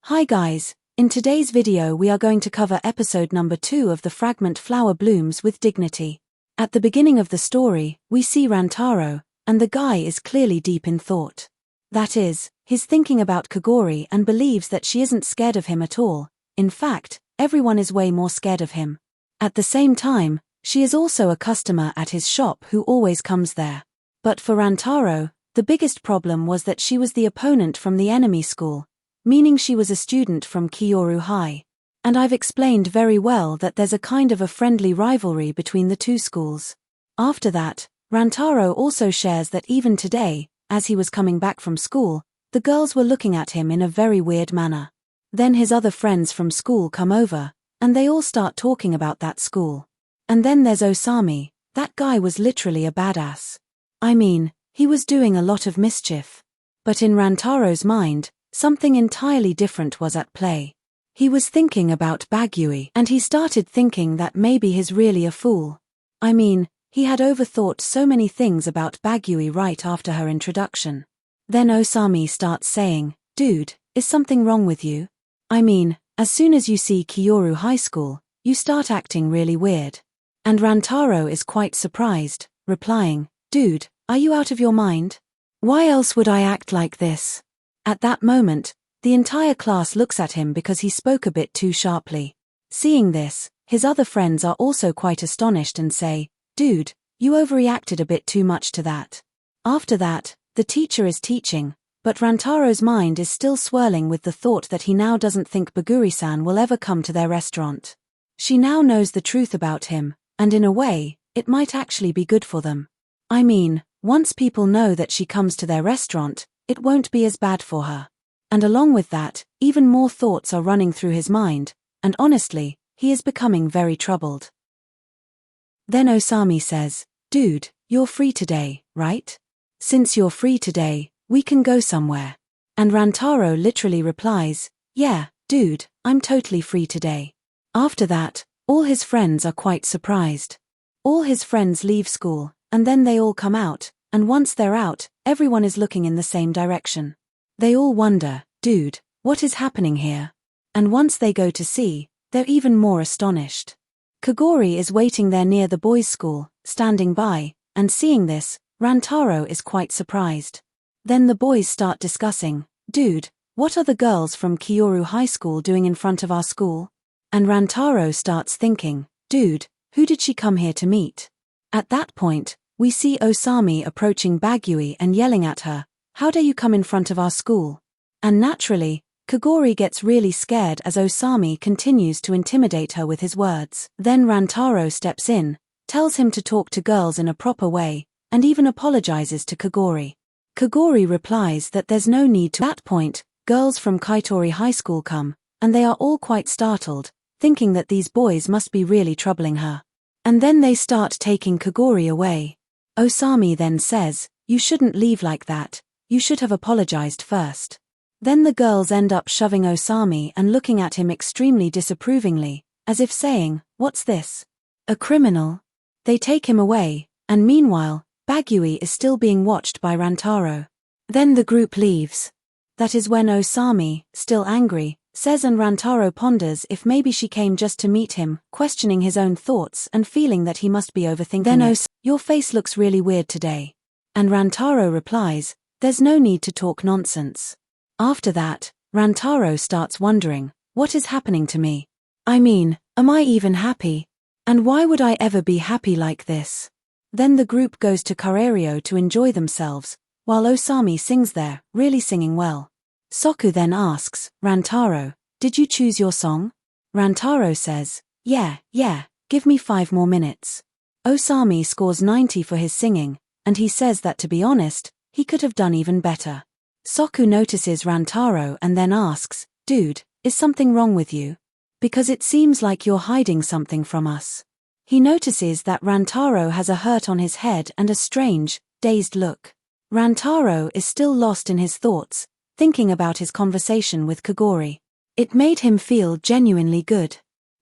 Hi guys, in today's video we are going to cover episode number 2 of the fragment Flower Blooms with Dignity. At the beginning of the story, we see Rantaro, and the guy is clearly deep in thought. That is, he's thinking about Kagori and believes that she isn't scared of him at all. In fact, everyone is way more scared of him. At the same time, she is also a customer at his shop who always comes there. But for Rantaro, the biggest problem was that she was the opponent from the enemy school, meaning she was a student from Kyoru High. And I've explained very well that there's a kind of a friendly rivalry between the two schools. After that, Rantaro also shares that even today, as he was coming back from school, the girls were looking at him in a very weird manner. Then his other friends from school come over, and they all start talking about that school. And then there's Osami. That guy was literally a badass. I mean, he was doing a lot of mischief. But in Rantaro's mind, something entirely different was at play. He was thinking about Bagui, and he started thinking that maybe he's really a fool. I mean, he had overthought so many things about Bagui right after her introduction. Then Osami starts saying, "Dude, is something wrong with you? I mean, as soon as you see Kyoru High School, you start acting really weird." And Rantaro is quite surprised, replying, "Dude, are you out of your mind? Why else would I act like this?" At that moment, the entire class looks at him because he spoke a bit too sharply. Seeing this, his other friends are also quite astonished and say, "Dude, you overreacted a bit too much to that." After that, the teacher is teaching, but Rantaro's mind is still swirling with the thought that he now doesn't think Baguri-san will ever come to their restaurant. She now knows the truth about him, and in a way, it might actually be good for them. I mean, once people know that she comes to their restaurant, it won't be as bad for her. And along with that, even more thoughts are running through his mind, and honestly, he is becoming very troubled. Then Osami says, "Dude, you're free today, right? Since you're free today, we can go somewhere." And Rantaro literally replies, "Yeah, dude, I'm totally free today." After that, all his friends are quite surprised. All his friends leave school, and then they all come out, and once they're out, everyone is looking in the same direction. They all wonder, "Dude, what is happening here?" And once they go to see, they're even more astonished. Kagori is waiting there near the boys' school, standing by, and seeing this, Rantaro is quite surprised. Then the boys start discussing, "Dude, what are the girls from Kyoru High School doing in front of our school?" And Rantaro starts thinking, "Dude, who did she come here to meet?" At that point, we see Osami approaching Bagui and yelling at her, "How dare you come in front of our school?" And naturally, Kagori gets really scared as Osami continues to intimidate her with his words. Then Rantaro steps in, tells him to talk to girls in a proper way, and even apologizes to Kagori. Kagori replies that there's no need to. At that point, girls from Kaitori High School come, and they are all quite startled, thinking that these boys must be really troubling her. And then they start taking Kagori away. Osami then says, "You shouldn't leave like that, you should have apologized first." Then the girls end up shoving Osami and looking at him extremely disapprovingly, as if saying, "What's this? A criminal?" They take him away, and meanwhile, Bagui is still being watched by Rantaro. Then the group leaves. That is when Osami, still angry, says, and Rantaro ponders if maybe she came just to meet him, questioning his own thoughts and feeling that he must be overthinking then it. "Your face looks really weird today." And Rantaro replies, "There's no need to talk nonsense." After that, Rantaro starts wondering, what is happening to me? I mean, am I even happy? And why would I ever be happy like this? Then the group goes to Karario to enjoy themselves, while Osami sings there, really singing well. Soku then asks, "Rantaro, did you choose your song?" Rantaro says, Yeah, give me 5 more minutes." Osami scores 90 for his singing, and he says that to be honest, he could have done even better. Soku notices Rantaro and then asks, "Dude, is something wrong with you? Because it seems like you're hiding something from us." He notices that Rantaro has a hurt on his head and a strange, dazed look. Rantaro is still lost in his thoughts, thinking about his conversation with Kagori. It made him feel genuinely good.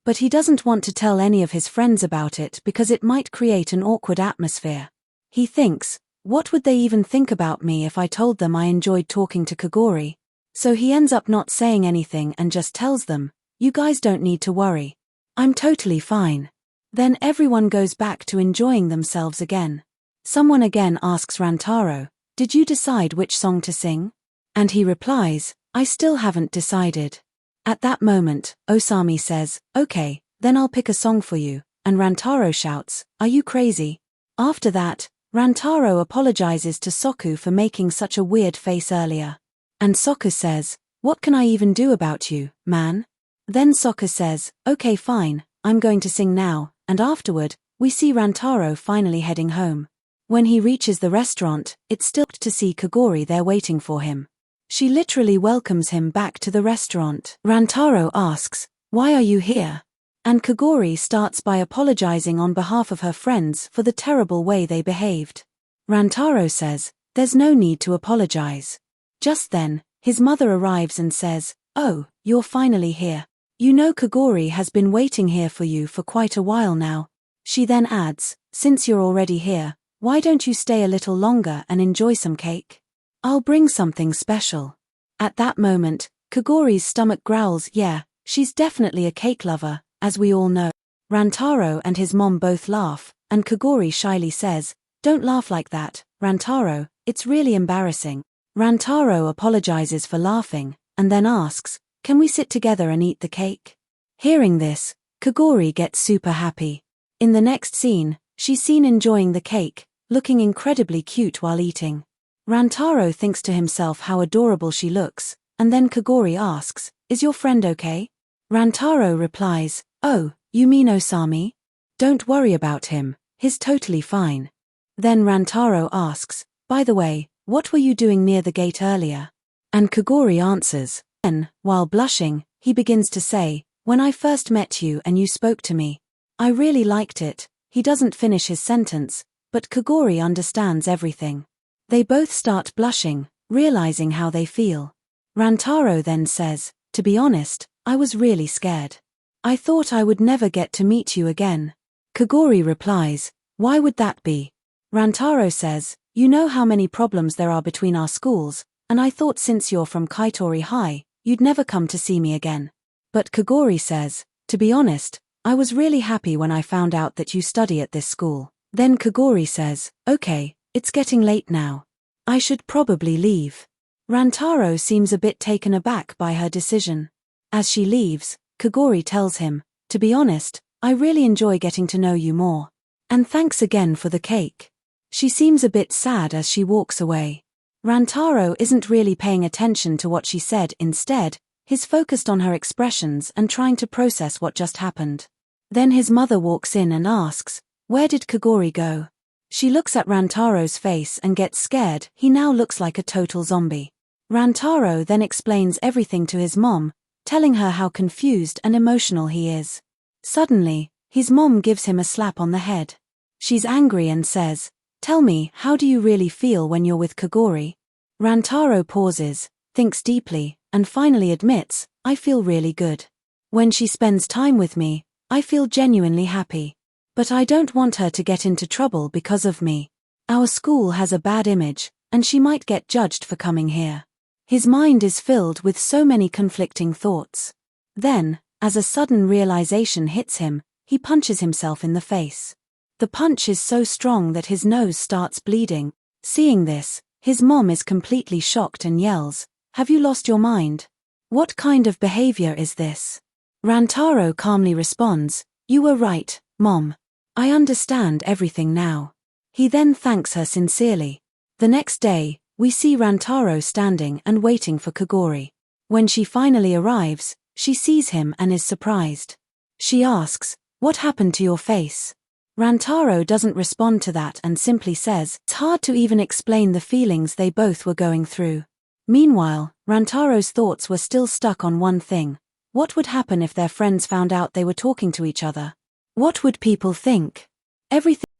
But he doesn't want to tell any of his friends about it because it might create an awkward atmosphere. He thinks, what would they even think about me if I told them I enjoyed talking to Kagori? So he ends up not saying anything and just tells them, "You guys don't need to worry. I'm totally fine." Then everyone goes back to enjoying themselves again. Someone again asks Rantaro, "Did you decide which song to sing?" And he replies, "I still haven't decided." At that moment, Osami says, "Okay, then I'll pick a song for you," and Rantaro shouts, "Are you crazy?" After that, Rantaro apologizes to Soku for making such a weird face earlier. And Soku says, "What can I even do about you, man?" Then Soku says, "Okay fine, I'm going to sing now," and afterward, we see Rantaro finally heading home. When he reaches the restaurant, it's still to see Kogori there waiting for him. She literally welcomes him back to the restaurant. Rantaro asks, "Why are you here?" And Kogori starts by apologizing on behalf of her friends for the terrible way they behaved. Rantaro says, "There's no need to apologize." Just then, his mother arrives and says, "Oh, you're finally here. You know Kogori has been waiting here for you for quite a while now." She then adds, "Since you're already here, why don't you stay a little longer and enjoy some cake? I'll bring something special." At that moment, Kogori's stomach growls, "Yeah, she's definitely a cake lover, as we all know." Rantaro and his mom both laugh, and Kogori shyly says, "Don't laugh like that, Rantaro, it's really embarrassing." Rantaro apologizes for laughing, and then asks, "Can we sit together and eat the cake?" Hearing this, Kogori gets super happy. In the next scene, she's seen enjoying the cake, looking incredibly cute while eating. Rantaro thinks to himself how adorable she looks, and then Kogori asks, "Is your friend okay?" Rantaro replies, "Oh, you mean Osami? Don't worry about him, he's totally fine." Then Rantaro asks, "By the way, what were you doing near the gate earlier?" And Kogori answers. Then, while blushing, he begins to say, "When I first met you and you spoke to me, I really liked it." He doesn't finish his sentence, but Kogori understands everything. They both start blushing, realizing how they feel. Rantaro then says, "To be honest, I was really scared. I thought I would never get to meet you again." Kogori replies, "Why would that be?" Rantaro says, "You know how many problems there are between our schools, and I thought since you're from Kaitori High, you'd never come to see me again." But Kogori says, "To be honest, I was really happy when I found out that you study at this school." Then Kogori says, "Okay, it's getting late now. I should probably leave." Rantaro seems a bit taken aback by her decision. As she leaves, Kogori tells him, "To be honest, I really enjoy getting to know you more. And thanks again for the cake." She seems a bit sad as she walks away. Rantaro isn't really paying attention to what she said. Instead, he's focused on her expressions and trying to process what just happened. Then his mother walks in and asks, "Where did Kogori go?" She looks at Rantaro's face and gets scared. He now looks like a total zombie. Rantaro then explains everything to his mom, telling her how confused and emotional he is. Suddenly, his mom gives him a slap on the head. She's angry and says, "Tell me, how do you really feel when you're with Kogori?" Rantaro pauses, thinks deeply, and finally admits, "I feel really good. When she spends time with me, I feel genuinely happy. But I don't want her to get into trouble because of me. Our school has a bad image, and she might get judged for coming here." His mind is filled with so many conflicting thoughts. Then, as a sudden realization hits him, he punches himself in the face. The punch is so strong that his nose starts bleeding. Seeing this, his mom is completely shocked and yells, "Have you lost your mind? What kind of behavior is this?" Rantaro calmly responds, "You were right, Mom. I understand everything now." He then thanks her sincerely. The next day, we see Rantaro standing and waiting for Kogori. When she finally arrives, she sees him and is surprised. She asks, "What happened to your face?" Rantaro doesn't respond to that and simply says, "It's hard to even explain the feelings they both were going through." Meanwhile, Rantaro's thoughts were still stuck on one thing. What would happen if their friends found out they were talking to each other? What would people think?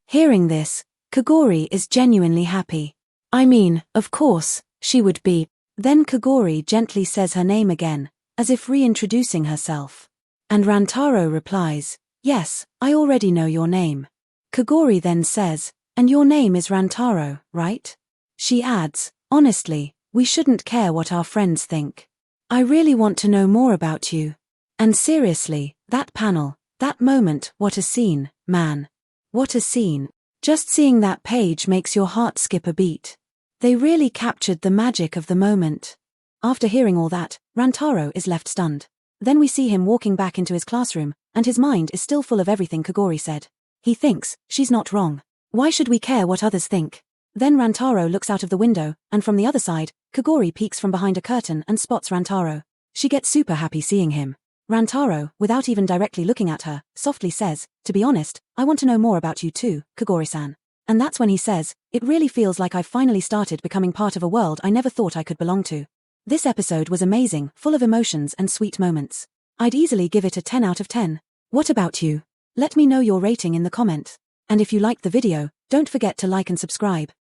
Hearing this, Kogori is genuinely happy. I mean, of course, she would be. Then Kogori gently says her name again, as if reintroducing herself. And Rantaro replies, "Yes, I already know your name." Kogori then says, "And your name is Rantaro, right?" She adds, "Honestly, we shouldn't care what our friends think. I really want to know more about you. And seriously, that panel, that moment, what a scene, man. What a scene. Just seeing that page makes your heart skip a beat. They really captured the magic of the moment. After hearing all that, Rantaro is left stunned. Then we see him walking back into his classroom, and his mind is still full of everything Kogori said. He thinks, she's not wrong. Why should we care what others think? Then Rantaro looks out of the window, and from the other side, Kogori peeks from behind a curtain and spots Rantaro. She gets super happy seeing him. Rantaro, without even directly looking at her, softly says, "To be honest, I want to know more about you too, Kogori-san." And that's when he says, "It really feels like I've finally started becoming part of a world I never thought I could belong to." This episode was amazing, full of emotions and sweet moments. I'd easily give it a 10 out of 10. What about you? Let me know your rating in the comment. And if you liked the video, don't forget to like and subscribe.